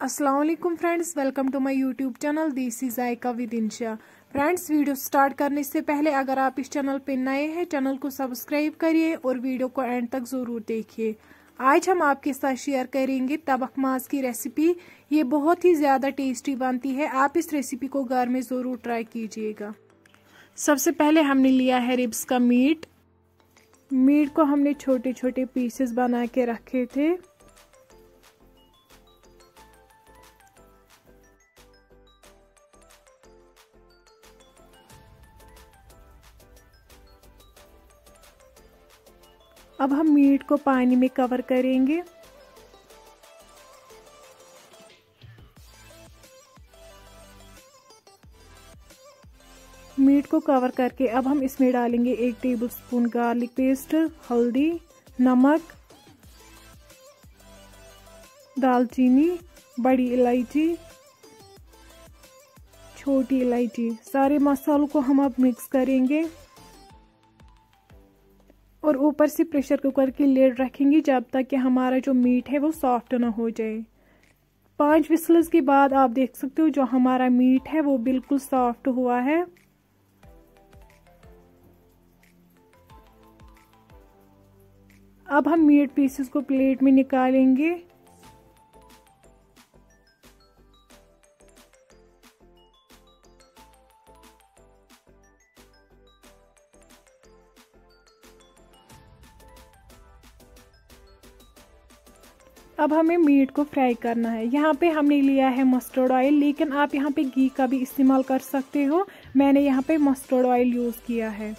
अस्सलाम वालेकुम friends, welcome to my YouTube channel Desi Zayka with Insha. Friends, video start करने से पहले अगर आप इस चैनल पे नए हैं, चैनल को सब्सक्राइब करिए और वीडियो को एंड तक ज़रूर देखिए। आज हम आपके साथ शेयर करेंगे तबख मांस की रेसिपी। ये बहुत ही ज़्यादा टेस्टी बनती है। आप इस रेसिपी को घर में ज़रूर ट्राई कीजिएगा। सबसे पहले हमने लिया है रिब्स का मीट को हमने छोटे छोटे पीसेस बना के रखे थे। अब हम मीट को पानी में कवर करेंगे। मीट को कवर करके अब हम इसमें डालेंगे 1 टेबलस्पून गार्लिक पेस्ट, हल्दी, नमक, दालचीनी, बड़ी इलायची, छोटी इलायची। सारे मसालों को हम अब मिक्स करेंगे और ऊपर से प्रेशर कुकर की लिड रखेंगे जब तक कि हमारा जो मीट है वो सॉफ्ट ना हो जाए। 5 विसल्स के बाद आप देख सकते हो जो हमारा मीट है वो बिल्कुल सॉफ्ट हुआ है। अब हम मीट पीसेस को प्लेट में निकालेंगे। अब हमें मीट को फ्राई करना है। यहाँ पे हमने लिया है मस्टर्ड ऑयल, लेकिन आप यहाँ पे घी का भी इस्तेमाल कर सकते हो। मैंने यहाँ पे मस्टर्ड ऑयल यूज किया है।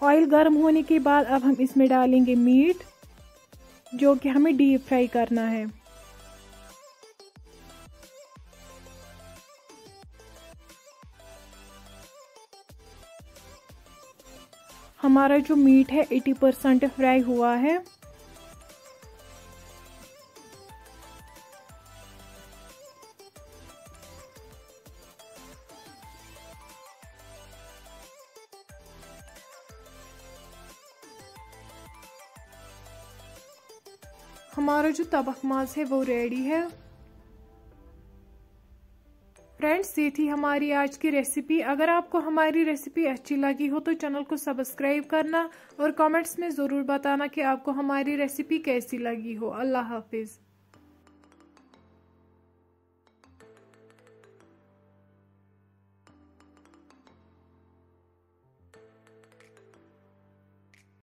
ऑयल गर्म होने के बाद अब हम इसमें डालेंगे मीट, जो कि हमें डीप फ्राई करना है। हमारा जो मीट है 80% फ्राई हुआ है। हमारा जो तबख मांस है वो रेडी है। फ्रेंड्स, ये थी हमारी आज की रेसिपी। अगर आपको हमारी रेसिपी अच्छी लगी हो तो चैनल को सब्सक्राइब करना और कमेंट्स में ज़रूर बताना कि आपको हमारी रेसिपी कैसी लगी हो। अल्लाह हाफिज़।